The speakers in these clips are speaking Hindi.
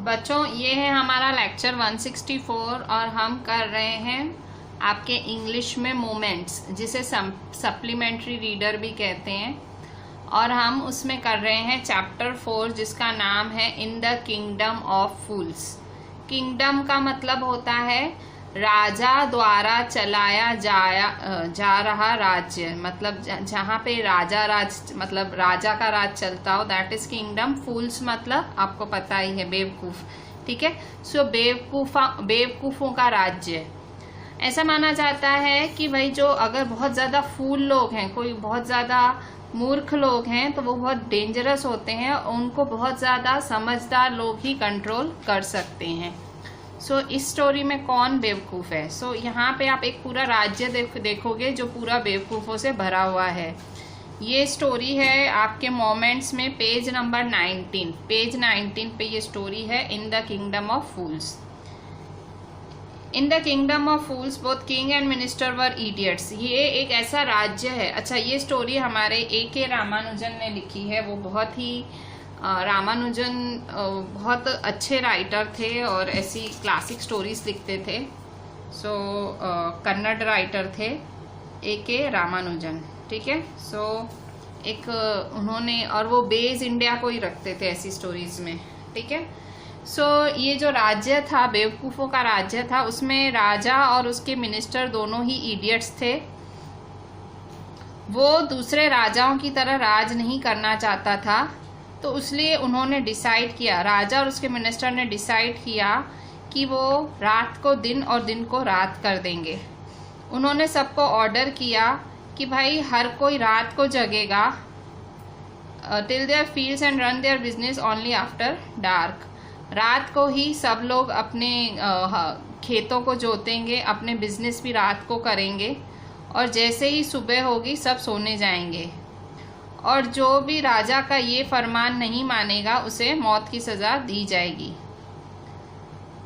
बच्चों, ये है हमारा लेक्चर 164 और हम कर रहे हैं आपके इंग्लिश में मोमेंट्स, जिसे सप्लीमेंट्री रीडर भी कहते हैं। और हम उसमें कर रहे हैं चैप्टर 4, जिसका नाम है इन the kingdom of fools. Kingdom का मतलब होता है राजा द्वारा चलाया जा रहा राज्य, मतलब जहाँ पे राजा मतलब राजा का राज चलता हो, दैट इज किंगडम। फूल्स मतलब आपको पता ही है, बेवकूफ। ठीक है, सो बेवकूफों का राज्य। ऐसा माना जाता है कि भाई जो अगर बहुत ज्यादा फूल लोग हैं, कोई बहुत ज्यादा मूर्ख लोग हैं, तो वो बहुत डेंजरस होते हैं, उनको बहुत ज्यादा समझदार लोग ही कंट्रोल कर सकते हैं। सो इस स्टोरी में कौन बेवकूफ़ है? सो यहाँ पे आप एक पूरा राज्य देखोगे जो पूरा बेवकूफ़ों से भरा हुआ है। ये स्टोरी है आपके मोमेंट्स में पेज नंबर 19। पेज 19 पे ये स्टोरी है, इन the kingdom of fools. In the kingdom of fools both king and minister were idiots. ये एक ऐसा राज्य है। अच्छा, ये स्टोरी हमारे ए.के. रामानुजन ने लिखी है। वो बहुत ही रामानुजन बहुत अच्छे राइटर थे और ऐसी क्लासिक स्टोरीज लिखते थे। सो कन्नड़ राइटर थे ए.के. रामानुजन। ठीक है, सो एक उन्होंने, और वो बेस इंडिया को ही रखते थे ऐसी स्टोरीज में। ठीक है, सो ये जो राज्य था, बेवकूफ़ों का राज्य था, उसमें राजा और उसके मिनिस्टर दोनों ही इडियट्स थे। वो दूसरे राजाओं की तरह राज नहीं करना चाहता था, तो इसलिए उन्होंने डिसाइड किया, राजा और उसके मिनिस्टर ने डिसाइड किया कि वो रात को दिन और दिन को रात कर देंगे। उन्होंने सबको ऑर्डर किया कि भाई हर कोई रात को जगेगा, till there fields and run there business only after dark. रात को ही सब लोग अपने खेतों को जोतेंगे, अपने बिजनेस भी रात को करेंगे, और जैसे ही सुबह होगी सब सोने जाएंगे। और जो भी राजा का ये फरमान नहीं मानेगा उसे मौत की सज़ा दी जाएगी।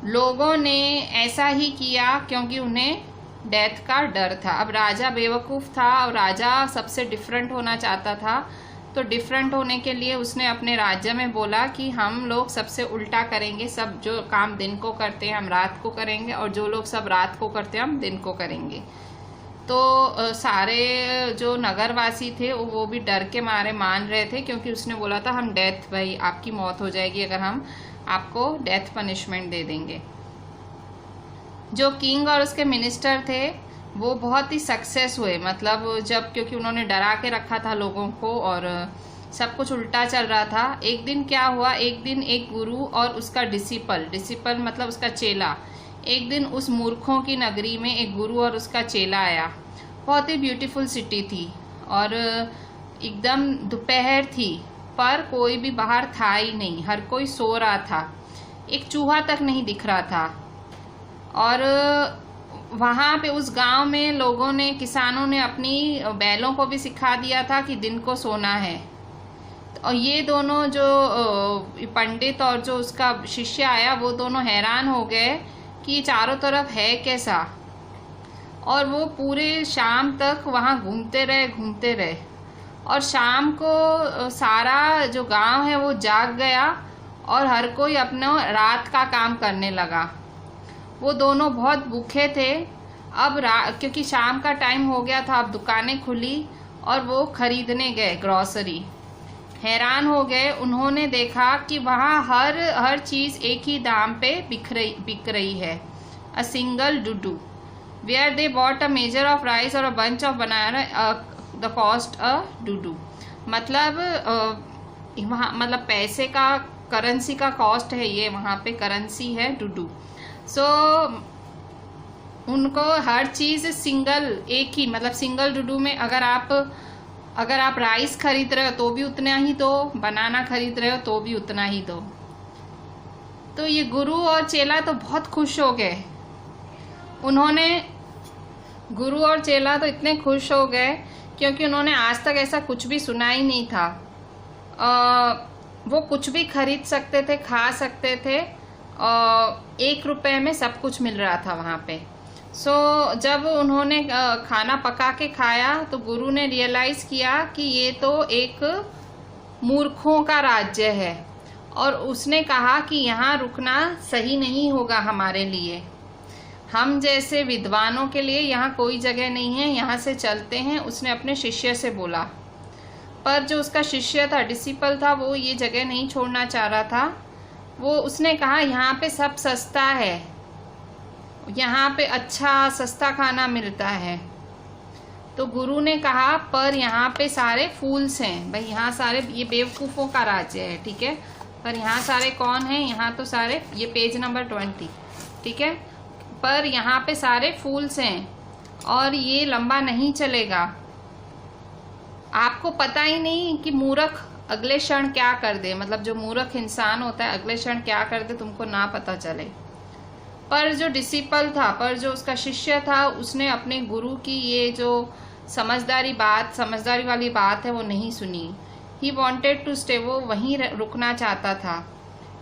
लोगों ने ऐसा ही किया क्योंकि उन्हें डेथ का डर था। अब राजा बेवकूफ़ था और राजा सबसे डिफरेंट होना चाहता था, तो डिफरेंट होने के लिए उसने अपने राज्य में बोला कि हम लोग सबसे उल्टा करेंगे, सब जो काम दिन को करते हैं हम रात को करेंगे, और जो लोग सब रात को करते हैं हम दिन को करेंगे। तो सारे जो नगरवासी थे वो भी डर के मारे मान रहे थे, क्योंकि उसने बोला था हम डेथ, भाई आपकी मौत हो जाएगी अगर हम आपको डेथ पनिशमेंट दे देंगे। जो किंग और उसके मिनिस्टर थे वो बहुत ही सक्सेस हुए, मतलब जब, क्योंकि उन्होंने डरा के रखा था लोगों को और सब कुछ उल्टा चल रहा था। एक दिन क्या हुआ, एक दिन एक गुरु और उसका डिसिपल मतलब उसका चेला, एक दिन उस मूर्खों की नगरी में एक गुरु और उसका चेला आया। बहुत ही ब्यूटीफुल सिटी थी और एकदम दोपहर थी, पर कोई भी बाहर था ही नहीं, हर कोई सो रहा था, एक चूहा तक नहीं दिख रहा था। और वहाँ पे उस गांव में लोगों ने, किसानों ने अपनी बैलों को भी सिखा दिया था कि दिन को सोना है। और ये दोनों जो पंडित और जो उसका शिष्य आया, वो दोनों हैरान हो गए कि चारों तरफ है कैसा। और वो पूरे शाम तक वहाँ घूमते रहे और शाम को सारा जो गांव है वो जाग गया और हर कोई अपना रात का काम करने लगा। वो दोनों बहुत भूखे थे। अब क्योंकि शाम का टाइम हो गया था, अब दुकानें खुली और वो खरीदने गए ग्रॉसरी। हैरान हो गए, उन्होंने देखा कि वहाँ हर चीज़ एक ही दाम पे बिक रही है, अ सिंगल डुडू। Where they bought a measure of rice और a bunch of banana the cost a डुडू। मतलब वहाँ, मतलब पैसे का, करेंसी का कॉस्ट है ये, वहाँ पे करेंसी है डुडू। सो उनको हर चीज़ सिंगल, एक ही, मतलब सिंगल डुडू में अगर आप राइस खरीद रहे हो तो भी उतना ही दो, बनाना खरीद रहे हो तो भी उतना ही दो। तो ये गुरु और चेला तो बहुत खुश हो गए। गुरु और चेला तो इतने खुश हो गए क्योंकि उन्होंने आज तक ऐसा कुछ भी सुना ही नहीं था। वो कुछ भी खरीद सकते थे, खा सकते थे, 1 रुपए में सब कुछ मिल रहा था वहाँ पे। सो जब उन्होंने खाना पका के खाया तो गुरु ने रियलाइज़ किया कि ये तो एक मूर्खों का राज्य है और उसने कहा कि यहाँ रुकना सही नहीं होगा हमारे लिए, हम जैसे विद्वानों के लिए यहाँ कोई जगह नहीं है, यहाँ से चलते हैं। उसने अपने शिष्य से बोला, पर जो उसका शिष्य था, डिसिपल था, वो ये जगह नहीं छोड़ना चाह रहा था। वो उसने कहा यहाँ पे सब सस्ता है, यहाँ पे अच्छा सस्ता खाना मिलता है। तो गुरु ने कहा पर यहाँ पे सारे फूल्स हैं भाई, यहाँ सारे, ये बेवकूफ़ों का राज्य है, ठीक है, पर यहाँ सारे कौन हैं, यहाँ तो सारे, ये पेज नंबर 20, ठीक है, पर यहाँ पे सारे फूल्स हैं और ये लंबा नहीं चलेगा। आपको पता ही नहीं कि मूर्ख अगले क्षण क्या कर दे, मतलब जो मूर्ख इंसान होता है अगले क्षण क्या कर दे तुमको ना पता चले। पर जो डिसिपल था, पर जो उसका शिष्य था, उसने अपने गुरु की ये जो समझदारी वाली बात है वो नहीं सुनी। ही वॉन्टेड टू स्टे, वो वहीं रुकना चाहता था।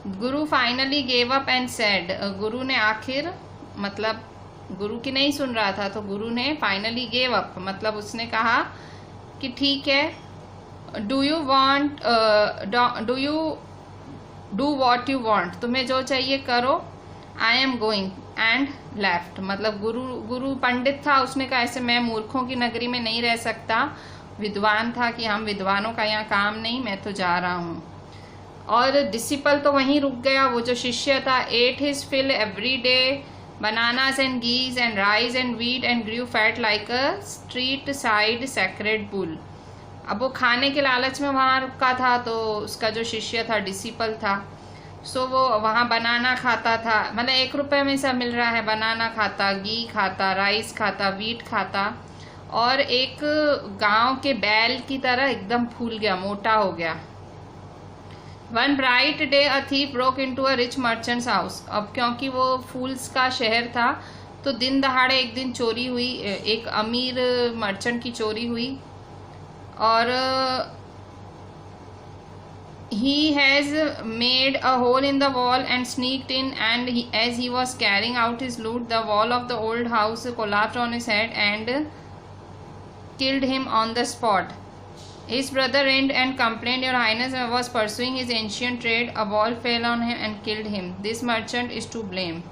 गुरु finally gave up and said, गुरु ने आखिर, मतलब गुरु की नहीं सुन रहा था तो गुरु ने फाइनली गेव अप, मतलब उसने कहा कि ठीक है, do you do what you want, तुम्हें जो चाहिए करो, I am going, and left. मतलब गुरु पंडित था, उसने कहा ऐसे मैं मूर्खों की नगरी में नहीं रह सकता। विद्वान था कि हम विद्वानों का यहाँ काम नहीं, मैं तो जा रहा हूँ। और डिसिपल तो वहीं रुक गया। वो जो शिष्य था, at his fill every day, bananas and ghees and rice and wheat and grew fat like a street side sacred bull. अब वो खाने के लालच में वहाँ रुका था, तो उसका जो शिष्य था, डिसिपल था, सो वो वहाँ बनाना खाता था, मतलब 1 रुपए में सब मिल रहा है, बनाना खाता, घी खाता, राइस खाता, वीट खाता, और एक गांव के बैल की तरह एकदम फूल गया, मोटा हो गया। One bright day a thief broke into a rich merchants house. अब क्योंकि वो फूल्स का शहर था तो दिन दहाड़े एक दिन चोरी हुई, एक अमीर मर्चेंट की चोरी हुई, और he has made a hole in the wall and sneaked in, and as he was carrying out his loot, the wall of the old house collapsed on his head and killed him on the spot. His brother ran and complained, Your Highness was pursuing his ancient trade. A ball fell on him and killed him. This merchant is to blame.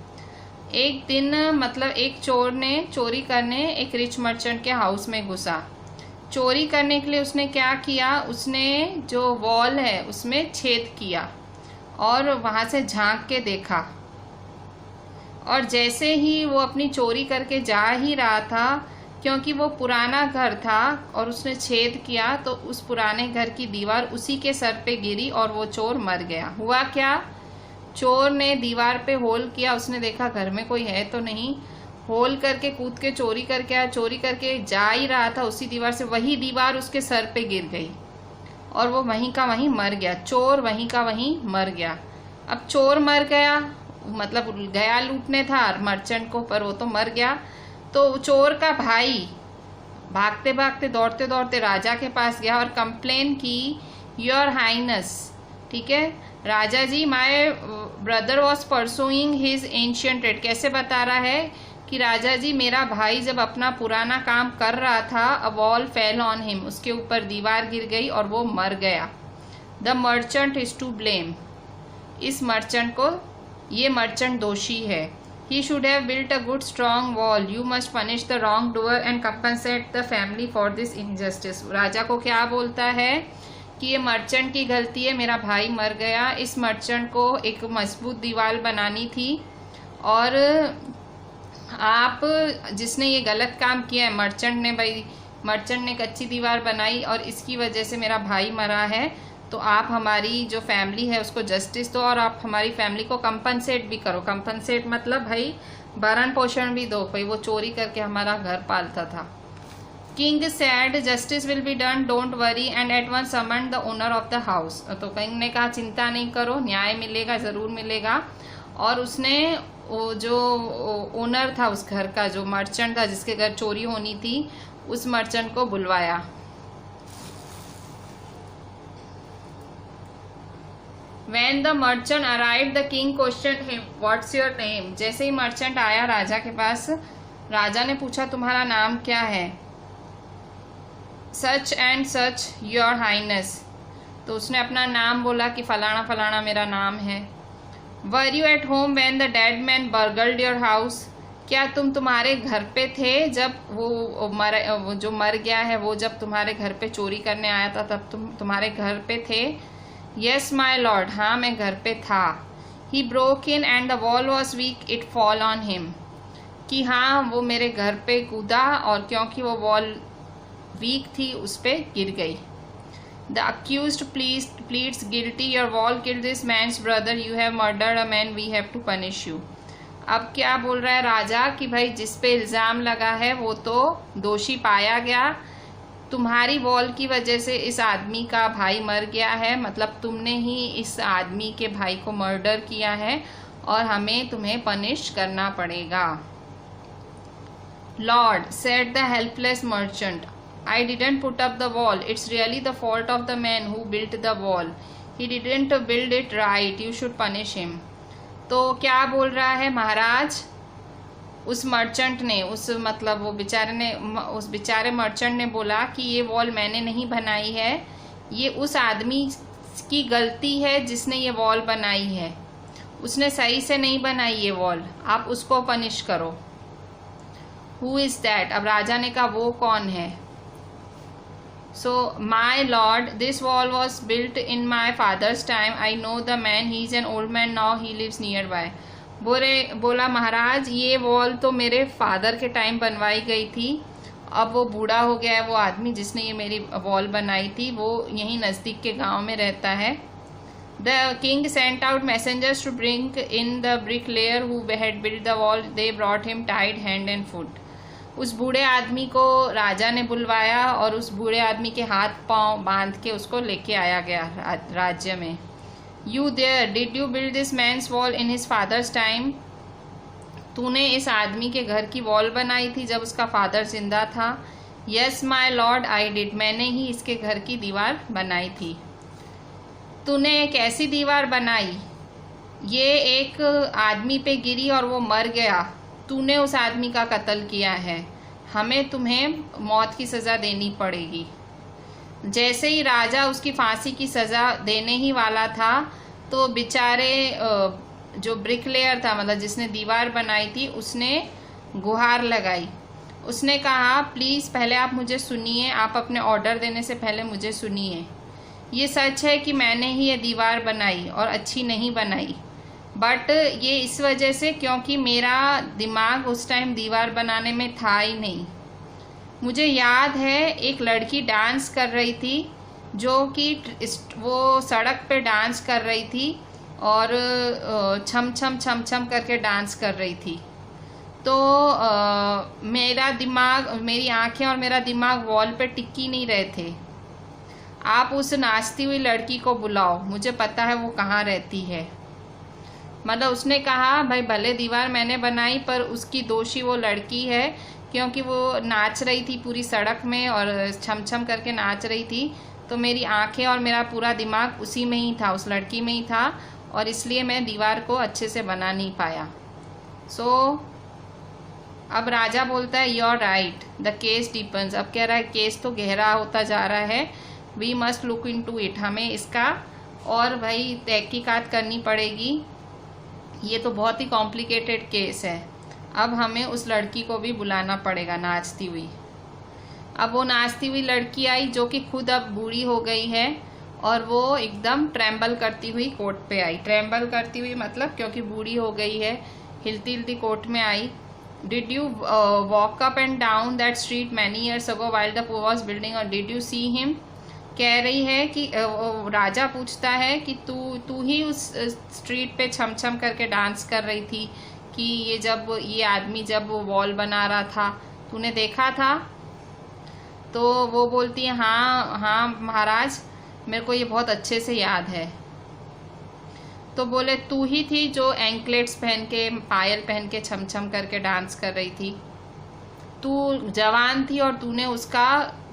एक दिन, मतलब एक चोर ने चोरी करने एक रिच मर्चेंट के हाउस में घुसा। चोरी करने के लिए उसने क्या किया, उसने जो वॉल है उसमें छेद किया और वहाँ से झांक के देखा, और जैसे ही वो अपनी चोरी करके जा ही रहा था, क्योंकि वो पुराना घर था और उसने छेद किया, तो उस पुराने घर की दीवार उसी के सर पे गिरी और वो चोर मर गया। हुआ क्या, चोर ने दीवार पे होल किया, उसने देखा घर में कोई है तो नहीं, होल करके कूद के चोरी करके आया, चोरी करके जा ही रहा था उसी दीवार से, वही दीवार उसके सर पे गिर गई और वो वहीं का वहीं मर गया। चोर वहीं का वहीं मर गया। अब चोर मर गया, मतलब गया लूटने था मर्चेंट को, पर वो तो मर गया। तो चोर का भाई भागते भागते दौड़ते दौड़ते राजा के पास गया और कंप्लेन की, योर हाइनेस, ठीक है राजा जी, my brother was pursuing his ancient trade. कैसे बता रहा है कि राजा जी, मेरा भाई जब अपना पुराना काम कर रहा था, a wall fell on him, उसके ऊपर दीवार गिर गई और वो मर गया। The merchant is to blame, इस मर्चेंट को, ये मर्चेंट दोषी है। He should have built a good strong wall. You must punish the wrongdoer and compensate the family for this injustice. राजा को क्या बोलता है कि ये मर्चेंट की गलती है, मेरा भाई मर गया, इस मर्चेंट को एक मजबूत दीवार बनानी थी, और आप जिसने ये गलत काम किया है, मर्चेंट ने, भाई मर्चेंट ने कच्ची दीवार बनाई और इसकी वजह से मेरा भाई मरा है, तो आप हमारी जो फैमिली है उसको जस्टिस दो और आप हमारी फैमिली को कंपनसेट भी करो। कंपनसेट मतलब भाई भरण पोषण भी दो, भाई वो चोरी करके हमारा घर पालता था। King said, justice will be done, don't worry, and at once summon the owner of the house. तो किंग ने कहा चिंता नहीं करो, न्याय मिलेगा, ज़रूर मिलेगा। और उसने वो जो ओनर था उस घर का, जो मर्चेंट था जिसके घर चोरी होनी थी, उस मर्चेंट को बुलवाया। When the merchant arrived, the king questioned him, "What's your name?" जैसे ही मर्चेंट आया राजा के पास, राजा ने पूछा तुम्हारा नाम क्या है? Such and such, your highness। तो उसने अपना नाम बोला कि फलाना फलाना मेरा नाम है। Were you at home when the dead man burgled your house? क्या तुम तुम्हारे घर पे थे जब वो जो मर गया है वो जब तुम्हारे घर पे चोरी करने आया था तब तुम तुम्हारे घर पे थे? यस माई लॉर्ड, हाँ मैं घर पे था। He broke in and the wall was weak it fall on him? कि हाँ वो मेरे घर पे कूदा और क्योंकि वो वॉल वीक थी उस पे गिर गई। The accused pleads guilty, your wall killed this man's brother, you have murdered a man, we have to punish you. अब क्या बोल रहा है राजा कि भाई जिस पे इल्ज़ाम लगा है वो तो दोषी पाया गया, तुम्हारी वॉल की वजह से इस आदमी का भाई मर गया है, मतलब तुमने ही इस आदमी के भाई को मर्डर किया है और हमें तुम्हें पनिश करना पड़ेगा। Lord said the helpless merchant, I didn't put up the wall. It's really the fault of the man who built the wall. He didn't build it right. You should punish him. तो क्या बोल रहा है महाराज? उस मर्चेंट ने, उस मतलब वो बेचारे ने, उस बेचारे मर्चेंट ने बोला कि ये वॉल मैंने नहीं बनाई है, ये उस आदमी की गलती है जिसने ये वॉल बनाई है, उसने सही से नहीं बनाई ये वॉल, आप उसको पनिश करो। Who is that? अब राजा ने कहा वो कौन है? So, my lord, this wall was built in my father's time. I know the man. He is an old man now. He lives nearby. बोला महाराज ये वॉल तो मेरे फादर के टाइम बनवाई गई थी, अब वो बूढ़ा हो गया है वो आदमी जिसने ये मेरी वॉल बनाई थी, वो यहीं नज़दीक के गांव में रहता है। The king sent out messengers to bring in the bricklayer who had built the wall. They brought him tied hand and foot. उस बूढ़े आदमी को राजा ने बुलवाया और उस बूढ़े आदमी के हाथ पांव बांध के उसको लेके आया गया राज्य में। You there, did you build this man's wall in his father's time? तूने इस आदमी के घर की वॉल बनाई थी जब उसका फादर जिंदा था? Yes my lord I did, मैंने ही इसके घर की दीवार बनाई थी। तूने एक ऐसी दीवार बनाई, ये एक आदमी पे गिरी और वो मर गया, तूने उस आदमी का कत्ल किया है, हमें तुम्हें मौत की सज़ा देनी पड़ेगी। जैसे ही राजा उसकी फांसी की सज़ा देने ही वाला था तो बेचारे जो ब्रिकलेयर था, मतलब जिसने दीवार बनाई थी, उसने गुहार लगाई। उसने कहा प्लीज़ पहले आप मुझे सुनिए, आप अपने ऑर्डर देने से पहले मुझे सुनिए। ये सच है कि मैंने ही ये दीवार बनाई और अच्छी नहीं बनाई, बट ये इस वजह से क्योंकि मेरा दिमाग उस टाइम दीवार बनाने में था ही नहीं। मुझे याद है एक लड़की डांस कर रही थी जो कि वो सड़क पे डांस कर रही थी और छम छम छम छम करके डांस कर रही थी। तो मेरा दिमाग, मेरी आंखें और मेरा दिमाग वॉल पे टिकी नहीं रहे थे। आप उस नाचती हुई लड़की को बुलाओ, मुझे पता है वो कहाँ रहती है। मतलब उसने कहा भाई भले दीवार मैंने बनाई पर उसकी दोषी वो लड़की है, क्योंकि वो नाच रही थी पूरी सड़क में और छम छम करके नाच रही थी, तो मेरी आंखें और मेरा पूरा दिमाग उसी में ही था, उस लड़की में ही था, और इसलिए मैं दीवार को अच्छे से बना नहीं पाया। सो अब राजा बोलता है your right, the case depends. अब कह रहा है केस तो गहरा होता जा रहा है, we must look in to it, हमें इसका और भाई तहकीकात करनी पड़ेगी, ये तो बहुत ही कॉम्प्लिकेटेड केस है। अब हमें उस लड़की को भी बुलाना पड़ेगा नाचती हुई। अब वो नाचती हुई लड़की आई जो कि खुद अब बूढ़ी हो गई है और वो एकदम ट्रैम्बल करती हुई कोर्ट पे आई। ट्रैम्बल करती हुई मतलब क्योंकि बूढ़ी हो गई है, हिलती हिलती कोर्ट में आई। Did you walk up and down that street many years ago while the poor was building और डिड यू सी हिम? कह रही है कि राजा पूछता है कि तू ही उस स्ट्रीट पे छम छम करके डांस कर रही थी कि ये आदमी जब वो वॉल बना रहा था तूने देखा था? तो वो बोलती है हाँ हाँ महाराज, मेरे को ये बहुत अच्छे से याद है। तो बोले तू ही थी जो एंकलेट्स पहन के, पायल पहन के छम छम करके डांस कर रही थी, तू जवान थी और तूने उसका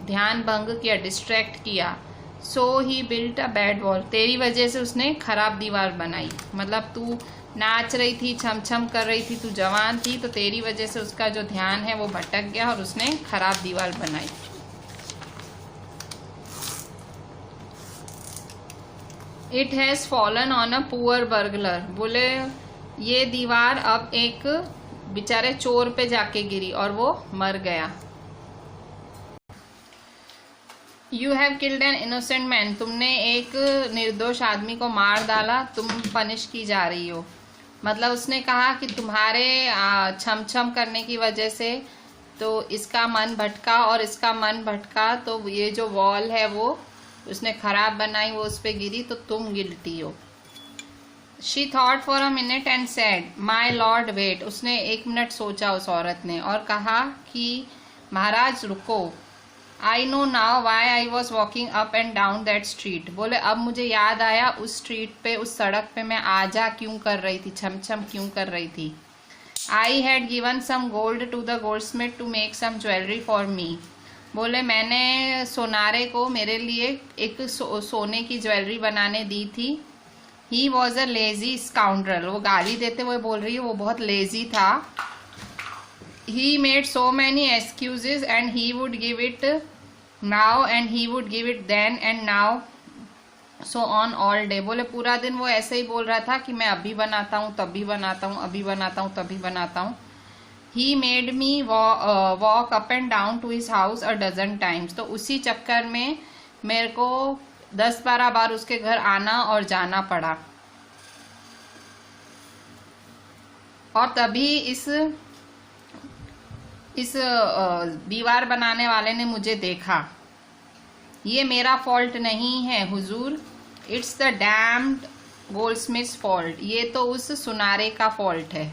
ध्यान भंग किया, डिस्ट्रैक्ट किया। सो ही बिल्ट अ बैड वॉल, तेरी वजह से उसने खराब दीवार बनाई। मतलब तू नाच रही थी, छम छम कर रही थी, तू जवान थी, तो तेरी वजह से उसका जो ध्यान है वो भटक गया और उसने खराब दीवार बनाई। It has fallen on a poor burglar, बोले ये दीवार अब एक बेचारे चोर पे जाके गिरी और वो मर गया। You have killed an innocent man, तुमने एक निर्दोष आदमी को मार डाला, तुम पनिश की जा रही हो। मतलब उसने कहा कि तुम्हारे छम छम करने की वजह से तो इसका मन भटका और इसका मन भटका, तो ये जो वॉल है वो उसने खराब बनाई, वो उस पर गिरी, तो तुम गिल्टी हो। She thought for a minute and said my lord wait, उसने 1 मिनट सोचा उस औरत ने और कहा कि महाराज रुको। I know now why I was walking up and down that street, बोले अब मुझे याद आया उस स्ट्रीट पे, उस सड़क पे मैं आजा क्यों कर रही थी, छम छम क्यों कर रही थी। I had given some gold to the goldsmith to make some jewellery for me, बोले मैंने सोनारे को मेरे लिए एक सोने की ज्वेलरी बनाने दी थी। He was a lazy scoundrel, वो गाली देते हुए बोल रही है वो बहुत लेजी था। He made so many excuses and he would give it now and he would give it then and now so on all day, बोले पूरा दिन वो ऐसे ही बोल रहा था कि मैं अभी बनाता हूँ तभी बनाता हूँ, अभी बनाता हूँ तभी बनाता हूँ। He made me walk up and down to his house a dozen times, तो उसी चक्कर में मेरे को 10-12 बार उसके घर आना और जाना पड़ा। और तभी इस दीवार बनाने वाले ने मुझे देखा। ये मेरा फॉल्ट नहीं है हुजूर, it's the damned goldsmith's fault, ये तो उस सुनारे का फॉल्ट है।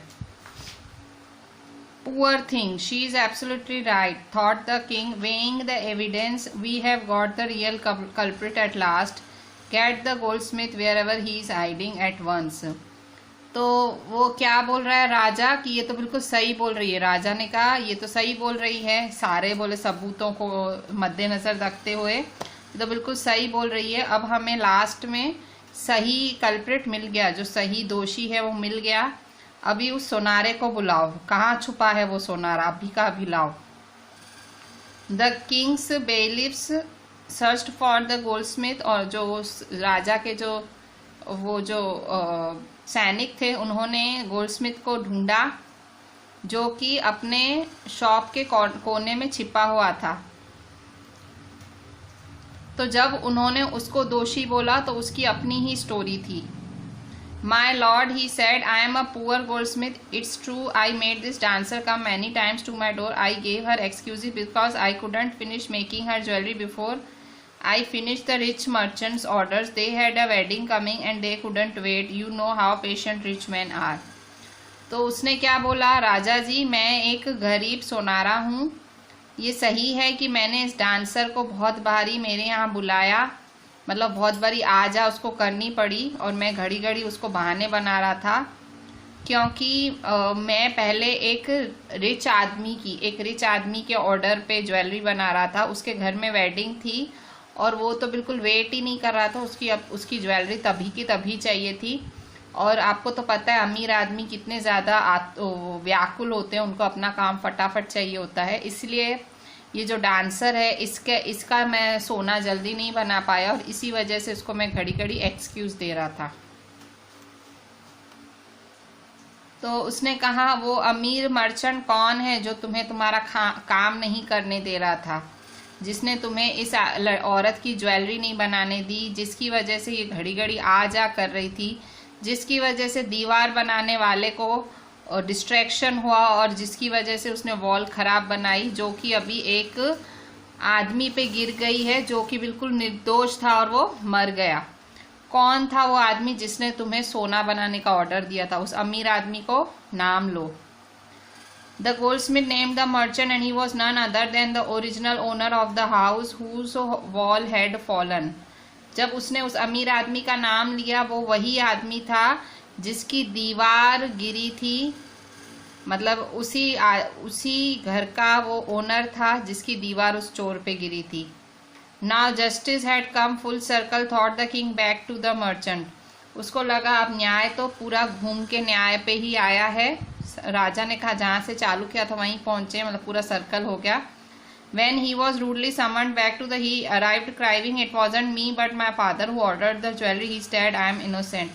Poor thing, she is absolutely right, thought the king, weighing the evidence, we have got the real culprit at last, get the goldsmith wherever he is hiding at once. तो वो क्या बोल रहा है राजा कि ये तो बिल्कुल सही बोल रही है। राजा ने कहा ये तो सही बोल रही है, सारे बोले सबूतों को मद्देनजर रखते हुए ये तो बिल्कुल सही बोल रही है। अब हमें लास्ट में सही कल्प्रिट मिल गया, जो सही दोषी है वो मिल गया। अभी उस सोनारे को बुलाओ, कहाँ छुपा है वो सोनारा, अभी का अभी लाओ। The king's bailiffs searched for the goldsmith, और जो राजा के जो सैनिक थे उन्होंने गोल्डस्मिथ को ढूंढा, जो कि अपने शॉप के कोने में छिपा हुआ था। तो जब उन्होंने उसको दोषी बोला तो उसकी अपनी ही स्टोरी थी। My lord, he said, I am a poor goldsmith, it's true, I made this dancer come many times to my door, I gave her excuse because I couldn't finish making her jewellery before I finished the rich merchants' orders. They had a wedding coming and they couldn't wait. You know how patient rich men are. तो उसने क्या बोला, राजा जी मैं एक गरीब सोनारा हूँ, ये सही है कि मैंने इस डांसर को बहुत बारी मेरे यहाँ बुलाया, मतलब बहुत बारी आजा उसको करनी पड़ी, और मैं घड़ी घड़ी उसको बहाने बना रहा था, क्योंकि मैं पहले एक रिच आदमी के ऑर्डर पे ज्वेलरी बना रहा था। उसके घर में वेडिंग थी और वो तो बिल्कुल वेट ही नहीं कर रहा था, उसकी ज्वेलरी तभी की तभी चाहिए थी। और आपको तो पता है अमीर आदमी कितने ज़्यादा व्याकुल होते हैं, उनको अपना काम फटाफट चाहिए होता है। इसलिए ये जो डांसर है इसका मैं सोना जल्दी नहीं बना पाया और इसी वजह से इसको मैं घड़ी घड़ी एक्सक्यूज दे रहा था। तो उसने कहा वो अमीर मर्चेंट कौन है जो तुम्हें तुम्हारा काम नहीं करने दे रहा था, जिसने तुम्हें इस औरत की ज्वेलरी नहीं बनाने दी, जिसकी वजह से ये घड़ी घड़ी आ जा कर रही थी, जिसकी वजह से दीवार बनाने वाले को डिस्ट्रैक्शन हुआ और जिसकी वजह से उसने वॉल खराब बनाई, जो कि अभी एक आदमी पे गिर गई है जो कि बिल्कुल निर्दोष था और वो मर गया। कौन था वो आदमी जिसने तुम्हें सोना बनाने का ऑर्डर दिया था? उस अमीर आदमी को नाम लो। The goldsmith named the merchant and he was none other than the original owner of the house whose wall had fallen. जब उसने उस अमीर आदमी का नाम लिया, वो वही आदमी था जिसकी दीवार गिरी थी, मतलब उसी घर का वो ओनर था जिसकी दीवार उस चोर पे गिरी थी। Now justice had come full circle, thought the king back to the merchant. उसको लगा अब न्याय तो पूरा घूम के न्याय पे ही आया है। राजा ने कहा जहाँ से चालू किया था वहीं पहुँचे, मतलब पूरा सर्कल हो गया। When he was rudely summoned back to he arrived crying, "It wasn't me but my father who ordered the jewelry." He said, "I am innocent."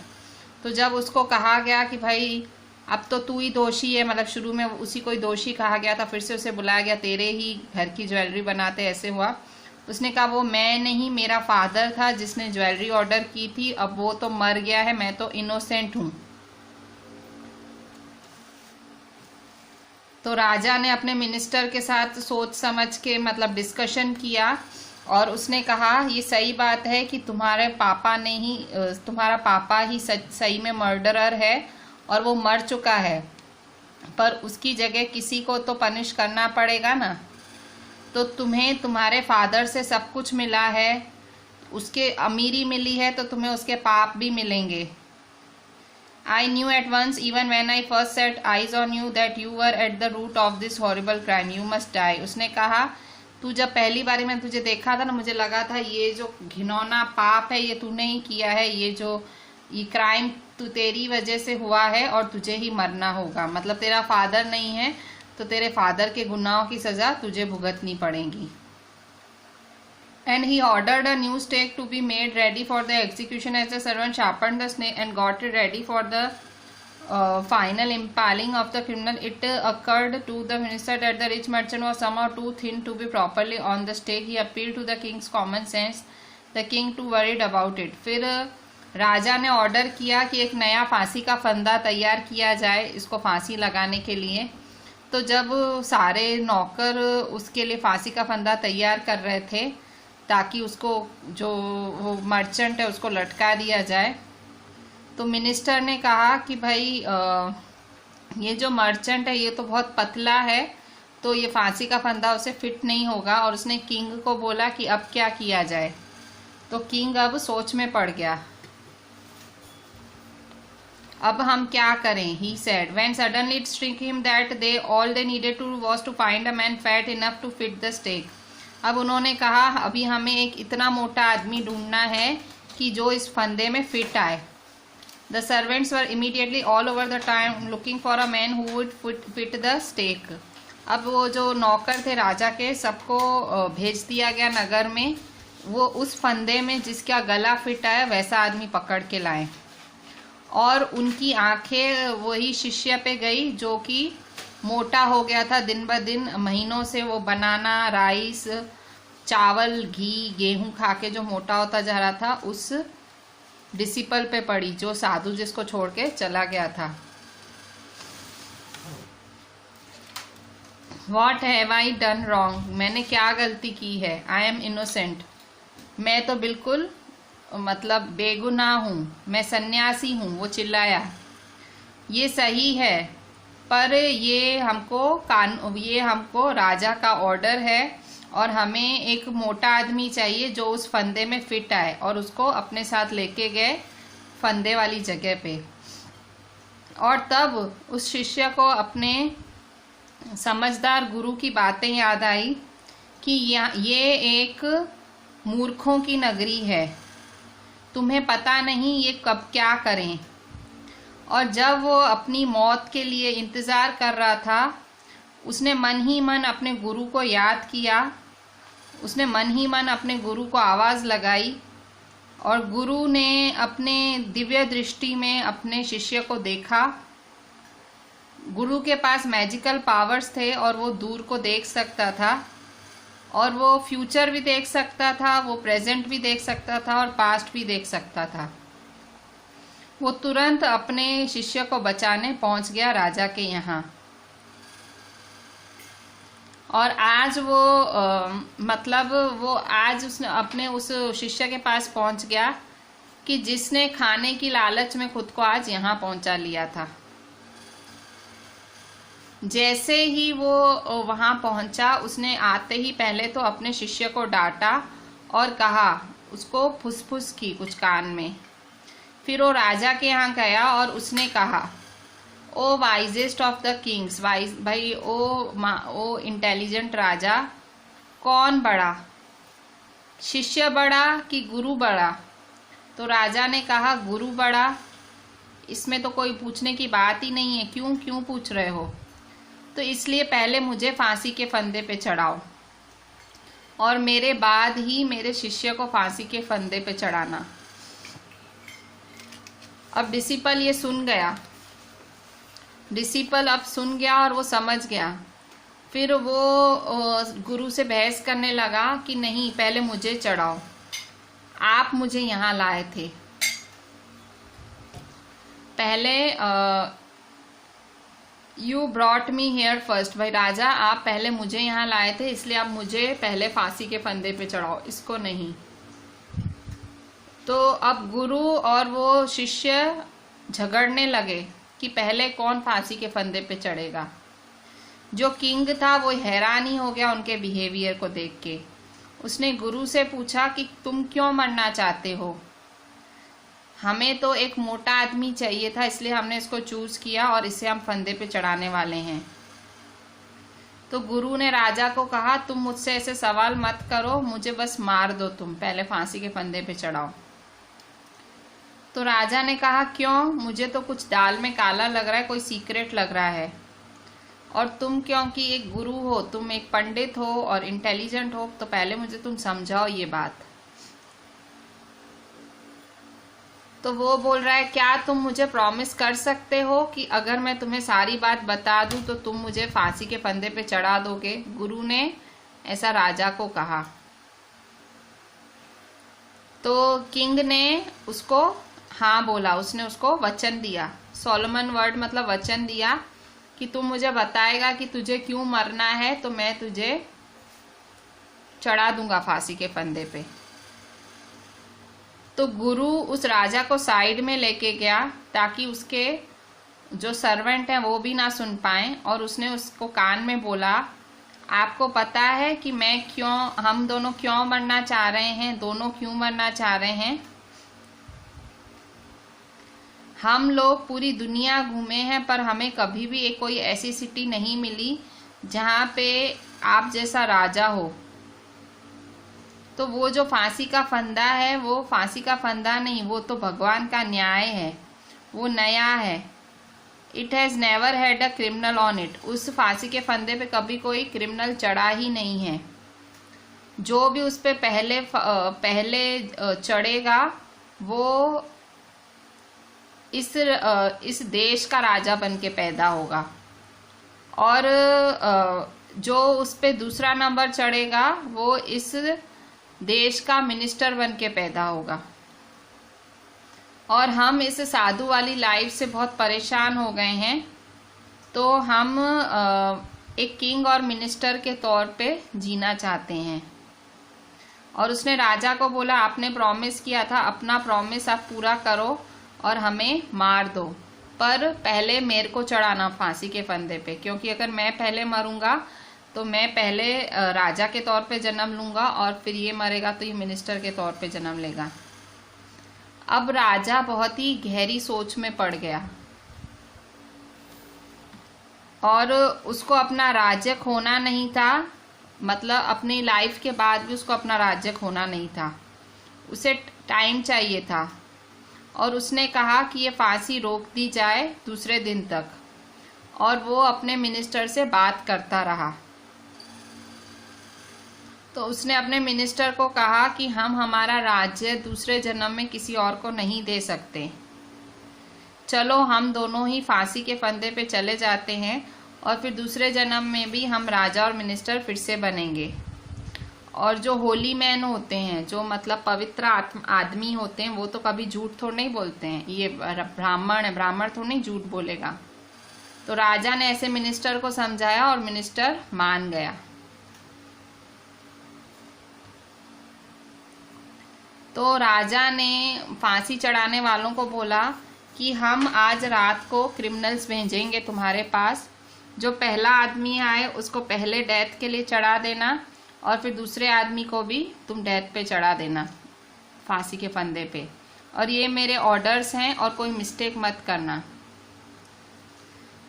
तो जब उसको कहा गया कि भाई अब तो तू ही दोषी है, मतलब शुरू में उसी को ही दोषी कहा गया था, फिर से उसे बुलाया गया, तेरे ही घर की ज्वेलरी बनाते ऐसे हुआ। उसने कहा वो मैं नहीं, मेरा फादर था जिसने ज्वेलरी ऑर्डर की थी, अब वो तो मर गया है, मैं तो इनोसेंट हूँ। तो राजा ने अपने मिनिस्टर के साथ सोच समझ के मतलब डिस्कशन किया और उसने कहा ये सही बात है कि तुम्हारा पापा ही सही में मर्डरर है और वो मर चुका है, पर उसकी जगह किसी को तो पनिश करना पड़ेगा ना। तो तुम्हें तुम्हारे फादर से सब कुछ मिला है, उसके अमीरी मिली है, तो तुम्हें उसके पाप भी मिलेंगे। I knew at once, even when I first set eyes on you, that you were at the root of this horrible crime. You must die. उसने कहा तू जब पहली बारी में तुझे देखा था ना, मुझे लगा था ये जो घिनौना पाप है ये तूने ही किया है, ये क्राइम तू तेरी वजह से हुआ है और तुझे ही मरना होगा। मतलब तेरा फादर नहीं है तो तेरे फादर के गुनाहों की सजा तुझे भुगतनी पड़ेगी। And he ordered a new stake to be made ready for the execution. As the servant sharpened the snake and got it ready for the final impaling of the criminal, it occurred to the minister that the rich merchant was somehow too thin to be properly on the stake. He appealed to the king's common sense. The king too worried about it. फिर राजा ने ऑर्डर किया कि एक नया फांसी का फंदा तैयार किया जाए इसको फांसी लगाने के लिए। तो जब सारे नौकर उसके लिए फांसी का फंदा तैयार कर रहे थे ताकि उसको जो वो मर्चेंट है उसको लटका दिया जाए, तो मिनिस्टर ने कहा कि भाई ये जो मर्चेंट है ये तो बहुत पतला है, तो ये फांसी का फंदा उसे फिट नहीं होगा। और उसने किंग को बोला कि अब क्या किया जाए। तो किंग अब सोच में पड़ गया, अब हम क्या करें। He said, when suddenly it struck him that all they needed to was to find a man fat enough to fit the stake. अब उन्होंने कहा अभी हमें एक इतना मोटा आदमी ढूंढना है कि जो इस फंदे में फिट आए। The servants were immediately all over the town looking for a man who would fit the stake. अब वो जो नौकर थे राजा के सबको भेज दिया गया नगर में, वो उस फंदे में जिसका गला फिट आया वैसा आदमी पकड़ के लाए। और उनकी आंखें वही शिष्य पे गई जो कि मोटा हो गया था दिन ब दिन, महीनों से वो बनाना, राइस, चावल, घी, गेहूं खा के जो मोटा होता जा रहा था, उस डिसिपल पे पड़ी जो साधु जिसको छोड़ के चला गया था। What have I done wrong? मैंने क्या गलती की है? I am innocent. मैं तो बिल्कुल मतलब बेगुनाह हूँ, मैं सन्यासी हूँ। वो चिल्लाया। ये सही है, पर ये हमको राजा का ऑर्डर है और हमें एक मोटा आदमी चाहिए जो उस फंदे में फिट आए। और उसको अपने साथ लेके गए फंदे वाली जगह पे। और तब उस शिष्य को अपने समझदार गुरु की बातें याद आई कि ये एक मूर्खों की नगरी है, तुम्हें पता नहीं ये कब क्या करें। और जब वो अपनी मौत के लिए इंतज़ार कर रहा था, उसने मन ही मन अपने गुरु को याद किया, उसने मन ही मन अपने गुरु को आवाज़ लगाई और गुरु ने अपने दिव्य दृष्टि में अपने शिष्य को देखा। गुरु के पास मैजिकल पावर्स थे और वो दूर को देख सकता था और वो फ्यूचर भी देख सकता था, वो प्रेजेंट भी देख सकता था और पास्ट भी देख सकता था। वो तुरंत अपने शिष्य को बचाने पहुंच गया राजा के यहाँ। और आज वो आज उसने अपने उस शिष्य के पास पहुंच गया कि जिसने खाने की लालच में खुद को आज यहाँ पहुंचा लिया था। जैसे ही वो वहां पहुंचा, उसने आते ही पहले तो अपने शिष्य को डांटा और कहा, उसको फुसफुस की कुछ कान में। फिर वो राजा के यहाँ गया और उसने कहा, ओ वाइजेस्ट ऑफ द किंग्स, भाई ओ इंटेलिजेंट राजा, कौन बड़ा, शिष्य बड़ा कि गुरु बड़ा? तो राजा ने कहा, गुरु बड़ा, इसमें तो कोई पूछने की बात ही नहीं है। क्यों पूछ रहे हो? तो इसलिए पहले मुझे फांसी के फंदे पे चढ़ाओ। और मेरे बाद ही मेरे शिष्य को फांसी के फंदे पे चढ़ाना। अब डिसिपल ये सुन गया, डिसिपल अब सुन गया और वो समझ गया। फिर वो गुरु से बहस करने लगा कि नहीं, पहले मुझे चढ़ाओ, आप मुझे यहाँ लाए थे, पहले you brought me here first. भाई राजा, आप पहले मुझे यहाँ लाए थे, इसलिए आप मुझे पहले फांसी के फंदे पे चढ़ाओ, इसको नहीं। तो अब गुरु और वो शिष्य झगड़ने लगे कि पहले कौन फांसी के फंदे पे चढ़ेगा। जो किंग था वो हैरान ही हो गया उनके बिहेवियर को देख के। उसने गुरु से पूछा कि तुम क्यों मरना चाहते हो? हमें तो एक मोटा आदमी चाहिए था, इसलिए हमने इसको चूज किया और इसे हम फंदे पे चढ़ाने वाले हैं। तो गुरु ने राजा को कहा, तुम मुझसे ऐसे सवाल मत करो, मुझे बस मार दो, तुम पहले फांसी के फंदे पे चढ़ाओ। तो राजा ने कहा, क्यों? मुझे तो कुछ दाल में काला लग रहा है, कोई सीक्रेट लग रहा है। और तुम क्योंकि एक गुरु हो, तुम एक पंडित हो और इंटेलिजेंट हो, तो पहले मुझे तुम समझाओ ये बात। तो वो बोल रहा है, क्या तुम मुझे प्रॉमिस कर सकते हो कि अगर मैं तुम्हें सारी बात बता दूं तो तुम मुझे फांसी के फंदे पे चढ़ा दोगे? गुरु ने ऐसा राजा को कहा। तो किंग ने उसको हाँ बोला, उसने उसको वचन दिया। सोलोमन वर्ड मतलब वचन दिया कि तुम मुझे बताएगा कि तुझे क्यों मरना है, तो मैं तुझे चढ़ा दूंगा फांसी के फंदे पे। तो गुरु उस राजा को साइड में लेके गया ताकि उसके जो सर्वेंट हैं वो भी ना सुन पाए, और उसने उसको कान में बोला, आपको पता है कि हम दोनों क्यों मरना चाह रहे हैं? दोनों क्यों मरना चाह रहे हैं? हम लोग पूरी दुनिया घूमे हैं, पर हमें कभी भी कोई ऐसी सिटी नहीं मिली जहाँ पे आप जैसा राजा हो। तो वो जो फांसी का फंदा है, वो फांसी का फंदा नहीं, वो तो भगवान का न्याय है, वो नया है। It has never had a criminal on it. उस फांसी के फंदे पे कभी कोई क्रिमिनल चढ़ा ही नहीं है। जो भी उस पे पहले चढ़ेगा वो इस देश का राजा बन के पैदा होगा, और जो उस पे दूसरा नंबर चढ़ेगा वो इस देश का मिनिस्टर बन के पैदा होगा। और हम इस साधु वाली लाइफ से बहुत परेशान हो गए हैं, तो हम एक किंग और मिनिस्टर के तौर पे जीना चाहते हैं। और उसने राजा को बोला, आपने प्रॉमिस किया था, अपना प्रॉमिस आप पूरा करो और हमें मार दो, पर पहले मेरे को चढ़ाना फांसी के फंदे पे, क्योंकि अगर मैं पहले मरूंगा तो मैं पहले राजा के तौर पे जन्म लूंगा और फिर ये मरेगा तो ये मिनिस्टर के तौर पे जन्म लेगा। अब राजा बहुत ही गहरी सोच में पड़ गया और उसको अपना राज्य खोना नहीं था, मतलब अपनी लाइफ के बाद भी उसको अपना राज्य खोना नहीं था, उसे टाइम चाहिए था। और उसने कहा कि ये फांसी रोक दी जाए दूसरे दिन तक, और वो अपने मिनिस्टर से बात करता रहा। तो उसने अपने मिनिस्टर को कहा कि हम हमारा राज्य दूसरे जन्म में किसी और को नहीं दे सकते, चलो हम दोनों ही फांसी के फंदे पे चले जाते हैं और फिर दूसरे जन्म में भी हम राजा और मिनिस्टर फिर से बनेंगे। और जो होली मैन होते हैं, जो मतलब पवित्र आदमी होते हैं, वो तो कभी झूठ थोड़ा नहीं बोलते हैं। ये ब्राह्मण है, ब्राह्मण थोड़ा नहीं झूठ बोलेगा। तो राजा ने ऐसे मिनिस्टर को समझाया और मिनिस्टर मान गया। तो राजा ने फांसी चढ़ाने वालों को बोला कि हम आज रात को क्रिमिनल्स भेजेंगे तुम्हारे पास, जो पहला आदमी आए उसको पहले डेथ के लिए चढ़ा देना और फिर दूसरे आदमी को भी तुम डेथ पे चढ़ा देना फांसी के फंदे पे। और ये मेरे ऑर्डर्स हैं और कोई मिस्टेक मत करना।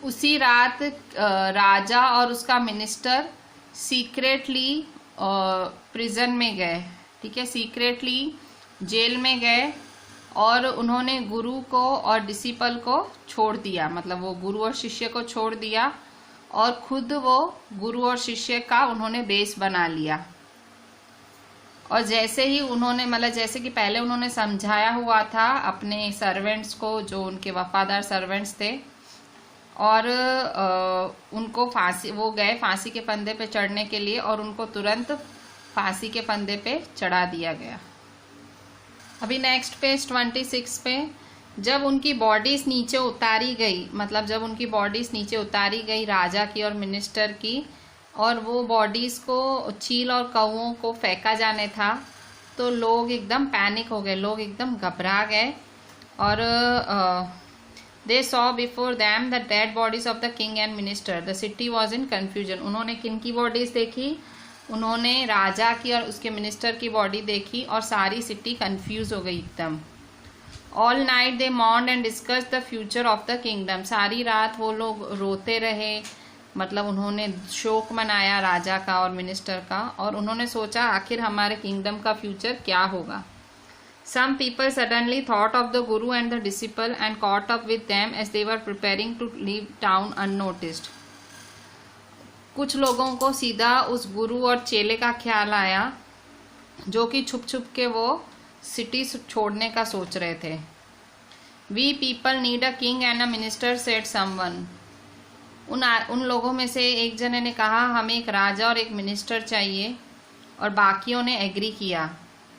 उसी रात राजा और उसका मिनिस्टर सीक्रेटली प्रिजन में गए, ठीक है, सीक्रेटली जेल में गए और उन्होंने गुरु को और डिसिपल को छोड़ दिया, मतलब वो गुरु और शिष्य को छोड़ दिया और खुद वो गुरु और शिष्य का उन्होंने बेस बना लिया। और जैसे ही उन्होंने मतलब जैसे कि पहले उन्होंने समझाया हुआ था अपने सर्वेंट्स को, जो उनके वफादार सर्वेंट्स थे, और उनको फांसी, वो गए फांसी के फंदे पे चढ़ने के लिए और उनको तुरंत फांसी के फंदे पे चढ़ा दिया गया। अभी नेक्स्ट पेज 26 पे, जब उनकी बॉडीज नीचे उतारी गई, मतलब जब उनकी बॉडीज नीचे उतारी गई राजा की और मिनिस्टर की, और वो बॉडीज को चील और कौओं को फेंका जाने था, तो लोग एकदम पैनिक हो गए, लोग एकदम घबरा गए। और they saw before them the dead bodies of the king and minister, the city was in confusion. उन्होंने किन की बॉडीज देखी? उन्होंने राजा की और उसके मिनिस्टर की बॉडी देखी और सारी सिटी कंफ्यूज हो गई एकदम। All night they mourned and discussed the future of the kingdom. सारी रात वो लोग रोते रहे, मतलब उन्होंने शोक मनाया राजा का और मिनिस्टर का, और उन्होंने सोचा आखिर हमारे किंगडम का फ्यूचर क्या होगा। Some people suddenly thought of the guru and the disciple and caught up with them as they were preparing to leave town unnoticed. कुछ लोगों को सीधा उस गुरु और चेले का ख्याल आया, जो कि छुप छुप के वो सिटी छोड़ने का सोच रहे थे। We people need a king and a minister, said someone. उन लोगों में से एक जने ने कहा हमें एक राजा और एक मिनिस्टर चाहिए, और बाकियों ने एग्री किया।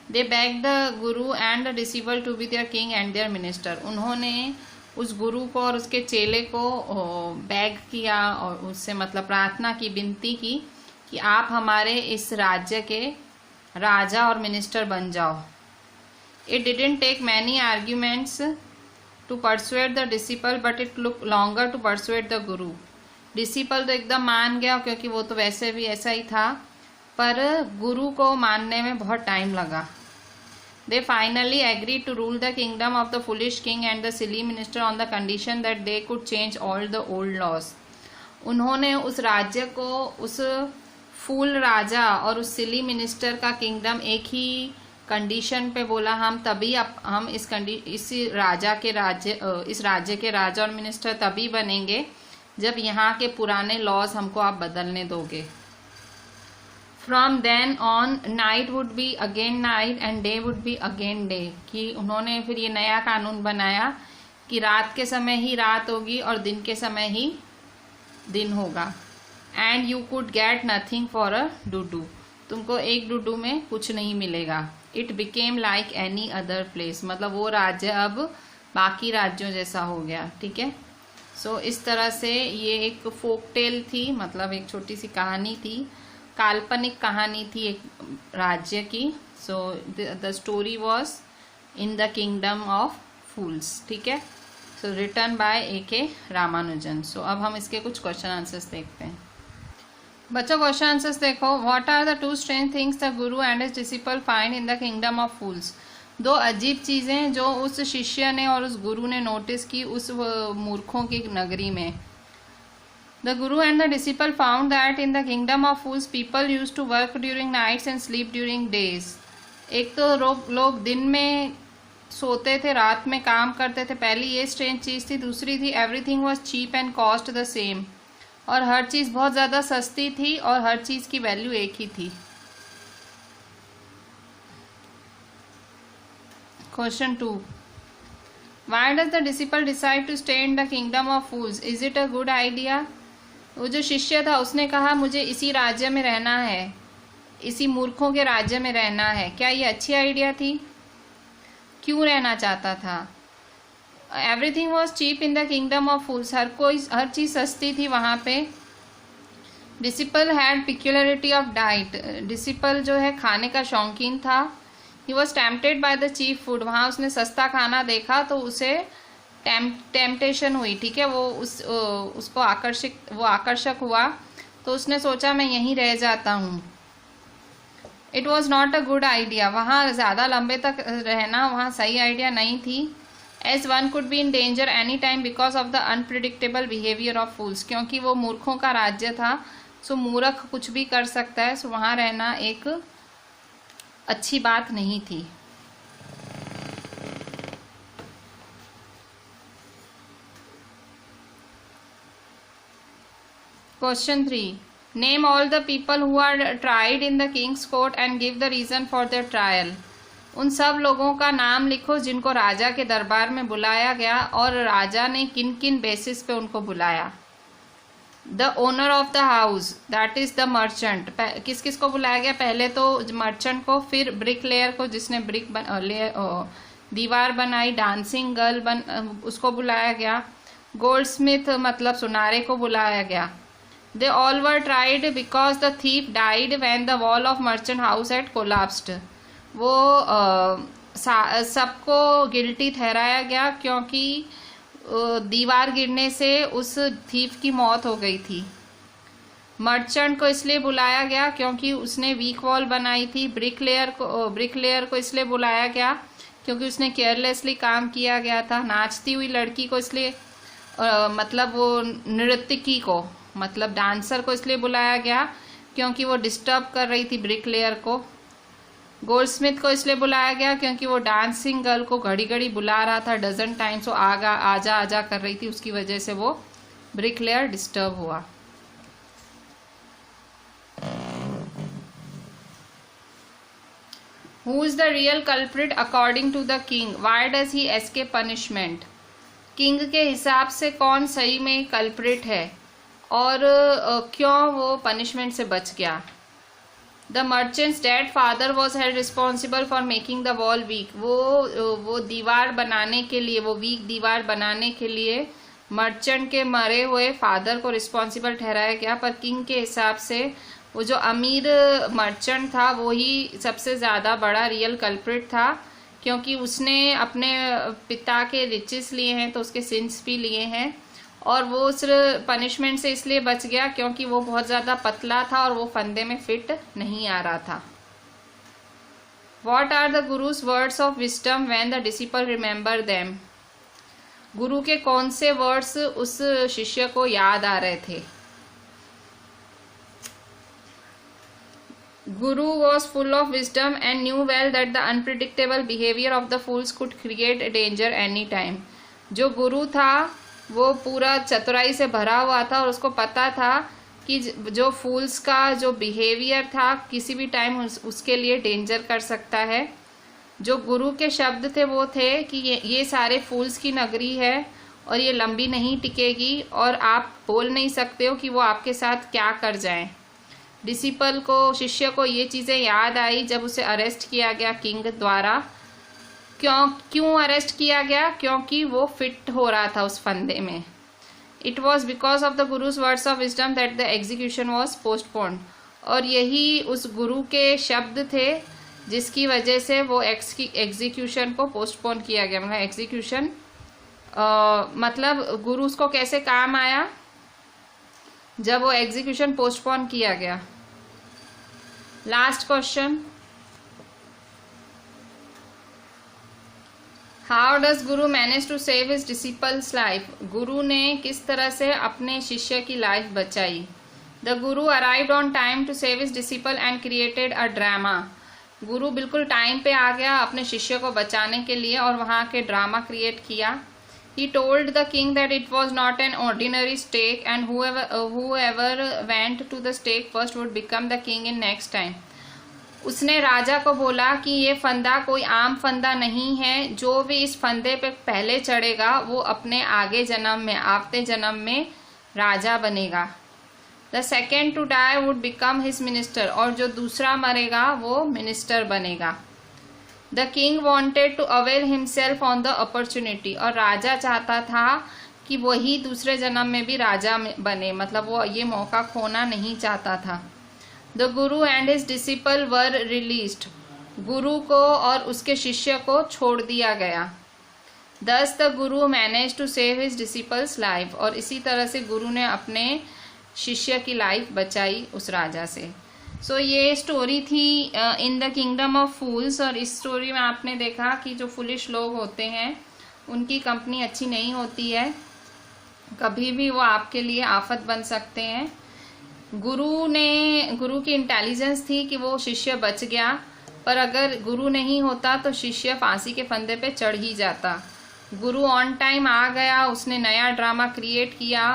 They begged the guru and the disciple to be their king and their minister. उन्होंने उस गुरु को और उसके चेले को बैग किया और उससे मतलब प्रार्थना की, विनती की कि आप हमारे इस राज्य के राजा और मिनिस्टर बन जाओ। It didn't take many arguments to persuade the disciple, but it took longer to persuade the guru. Disciple तो एकदम मान गया क्योंकि वो तो वैसे भी ऐसा ही था, पर गुरु को मानने में बहुत टाइम लगा। They finally agreed to rule the kingdom of the foolish king and the silly minister on the condition that they could change all the old laws. उन्होंने उस राज्य को उस फूल राजा और उस सिली मिनिस्टर का किंगडम एक ही कंडीशन पे बोला, हम तभी हम इस राज्य के राजा और मिनिस्टर तभी बनेंगे जब यहाँ के पुराने लॉज हमको आप बदलने दोगे। From then on, night would be again night and day would be again day. कि उन्होंने फिर ये नया कानून बनाया कि रात के समय ही रात होगी और दिन के समय ही दिन होगा। And you could get nothing for a Dudu, तुमको एक डुडू में कुछ नहीं मिलेगा। It became like any other place, मतलब वो राज्य अब बाकी राज्यों जैसा हो गया। ठीक है, सो इस तरह से ये एक फोक टेल थी, मतलब एक छोटी सी कहानी थी, काल्पनिक कहानी थी एक राज्य की। So the story was in the kingdom of fools. ठीक है, so written by A.K. Ramanujan. सो अब हम इसके कुछ क्वेश्चन आंसर्स देखते हैं। बच्चों क्वेश्चन आंसर्स देखो। What are the 2 strange things the guru and his disciple find in the kingdom of fools. 2 अजीब चीजें जो उस शिष्य ने और उस गुरु ने नोटिस की उस मूर्खों की नगरी में। The guru and the disciple found that in the kingdom of fools people used to work during nights and sleep during days. एक तो लोग दिन में सोते थे, रात में काम करते थे, पहली ये स्ट्रेंज चीज़ थी। दूसरी थी everything was cheap and cost the same, और हर चीज़ बहुत ज़्यादा सस्ती थी और हर चीज़ की वैल्यू एक ही थी। Question 2, Why does the disciple decide to stay in the kingdom of fools? Is it a good idea? वो जो शिष्य था उसने कहा मुझे इसी राज्य में रहना है, इसी मूर्खों के राज्य में रहना है। क्या ये अच्छी आइडिया थी? क्यों रहना चाहता था? Everything was cheap in the kingdom of fools, हर चीज़ सस्ती थी वहाँ पे। Disciple had peculiarity of diet, disciple जो है खाने का शौकीन था। He was tempted by the cheap food, वहाँ उसने सस्ता खाना देखा तो उसे टेम्पटेशन हुई। ठीक है, वो उसको आकर्षक हुआ, तो उसने सोचा मैं यहीं रह जाता हूँ। It was not a good idea, वहाँ ज़्यादा लंबे तक रहना वहाँ सही आइडिया नहीं थी। As one could be in danger any time because of the unpredictable behaviour of fools, क्योंकि वो मूर्खों का राज्य था, सो मूर्ख कुछ भी कर सकता है, सो वहाँ रहना एक अच्छी बात नहीं थी। Question 3, name all the people who are tried in the king's court and give the reason for the trial. उन सब लोगों का नाम लिखो जिनको राजा के दरबार में बुलाया गया और राजा ने किन किन बेसिस पे उनको बुलाया। The owner of the house that is the merchant, किस किस को बुलाया गया? पहले तो मर्चेंट को, फिर ब्रिक लेयर को जिसने दीवार बनाई, डांसिंग गर्ल उसको बुलाया गया, गोल्ड स्मिथ मतलब सुनारे को बुलाया गया। They all were tried because the thief died when the wall of merchant house had collapsed. वो सबको गिल्टी ठहराया गया क्योंकि दीवार गिरने से उस थीफ की मौत हो गई थी। मर्चेंट को इसलिए बुलाया गया क्योंकि उसने वीक वॉल बनाई थी। ब्रिक लेयर को इसलिए बुलाया गया क्योंकि उसने केयरलेसली काम किया गया था। नाचती हुई लड़की को इसलिए मतलब वो नृत्यकी को मतलब डांसर को इसलिए बुलाया गया क्योंकि वो डिस्टर्ब कर रही थी ब्रिक लेयर को। गोल्ड स्मिथ को इसलिए बुलाया गया क्योंकि वो डांसिंग गर्ल को घड़ी घड़ी बुला रहा था, डजन टाइम्स वो आजा आजा कर रही थी, उसकी वजह से वो ब्रिक लेयर डिस्टर्ब हुआ। Who is the real culprit according to the king? Why does he escape punishment? King के हिसाब से कौन सही में कल्प्रिट है और क्यों वो पनिशमेंट से बच गया? The merchant's dead father was held responsible for making the wall weak. वो दीवार बनाने के लिए, वो वीक दीवार बनाने के लिए मर्चेंट के मरे हुए फादर को रिस्पॉन्सिबल ठहराया गया। पर किंग के हिसाब से वो जो अमीर मर्चेंट था वो ही सबसे ज़्यादा बड़ा रियल कल्प्रिट था क्योंकि उसने अपने पिता के रिचेस लिए हैं तो उसके सिंस भी लिए हैं और वो उस पनिशमेंट से इसलिए बच गया क्योंकि वो बहुत ज़्यादा पतला था और वो फंदे में फिट नहीं आ रहा था। What are the Guru's words of wisdom when the disciple remember them? गुरु के कौन से वर्ड्स उस शिष्य को याद आ रहे थे? Guru was full of wisdom and knew well that the unpredictable behavior of the fools could create danger any time. जो गुरु था वो पूरा चतुराई से भरा हुआ था और उसको पता था कि जो फूल्स का जो बिहेवियर था किसी भी टाइम उसके लिए डेंजर कर सकता है। जो गुरु के शब्द थे वो थे कि ये सारे फूल्स की नगरी है और ये लंबी नहीं टिकेगी और आप बोल नहीं सकते हो कि वो आपके साथ क्या कर जाएं। डिसिपल को, शिष्य को ये चीज़ें याद आई जब उसे अरेस्ट किया गया किंग द्वारा। क्यों अरेस्ट किया गया? क्योंकि वो फिट हो रहा था उस फंदे में। It was because of the guru's words of wisdom that the execution was postponed. और यही उस गुरु के शब्द थे जिसकी वजह से वो एग्जीक्यूशन को पोस्टपोन किया गया। मतलब एग्जीक्यूशन मतलब गुरु उसको कैसे काम आया जब वो एग्जीक्यूशन पोस्टपोन किया गया। Last question, how does guru manage to save his disciple's life? गुरु ने किस तरह से अपने शिष्य की लाइफ बचाई? The guru arrived on time to save his disciple and created a drama. गुरु बिल्कुल टाइम पे आ गया अपने शिष्य को बचाने के लिए और वहाँ के ड्रामा क्रिएट किया। He told the king that it was not an ordinary stake and whoever went to the stake first would become the king in next time. उसने राजा को बोला कि ये फंदा कोई आम फंदा नहीं है, जो भी इस फंदे पे पहले चढ़ेगा वो अपने आगे जन्म में, आते जन्म में राजा बनेगा। The second to die would become his minister, और जो दूसरा मरेगा वो मिनिस्टर बनेगा। The king wanted to avail himself on the opportunity, और राजा चाहता था कि वही दूसरे जन्म में भी राजा बने, मतलब वो ये मौका खोना नहीं चाहता था। The guru and his disciple were released, गुरु को और उसके शिष्य को छोड़ दिया गया। Thus the guru manage to save his disciple's life, और इसी तरह से गुरु ने अपने शिष्य की लाइफ बचाई उस राजा से। सो ये स्टोरी थी इन द किंगडम ऑफ फूल्स, और इस स्टोरी में आपने देखा कि जो फुलिश लोग होते हैं उनकी कंपनी अच्छी नहीं होती है, कभी भी वो आपके लिए आफत बन सकते हैं। गुरु की इंटेलिजेंस थी कि वो शिष्य बच गया, पर अगर गुरु नहीं होता तो शिष्य फांसी के फंदे पे चढ़ ही जाता। गुरु ऑन टाइम आ गया, उसने नया ड्रामा क्रिएट किया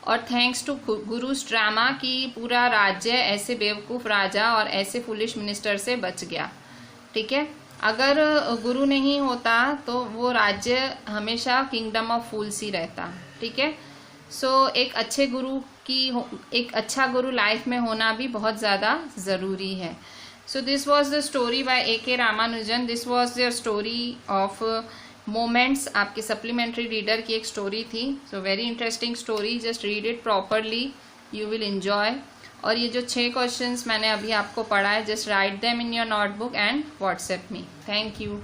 और थैंक्स टू गुरुज ड्रामा की पूरा राज्य ऐसे बेवकूफ़ राजा और ऐसे फुलिश मिनिस्टर से बच गया। ठीक है, अगर गुरु नहीं होता तो वो राज्य हमेशा किंगडम ऑफ फूल्स ही रहता। ठीक है, सो एक अच्छा गुरु लाइफ में होना भी बहुत ज़्यादा ज़रूरी है। So this was the story by A.K. Ramanujan. This was their story of moments. आपके सप्लीमेंट्री रीडर की एक स्टोरी थी। So very interesting story, just read it properly, you will enjoy. और ये जो 6 क्वेश्चंस मैंने अभी आपको पढ़ा है, just write them in your notebook and WhatsApp me. Thank you.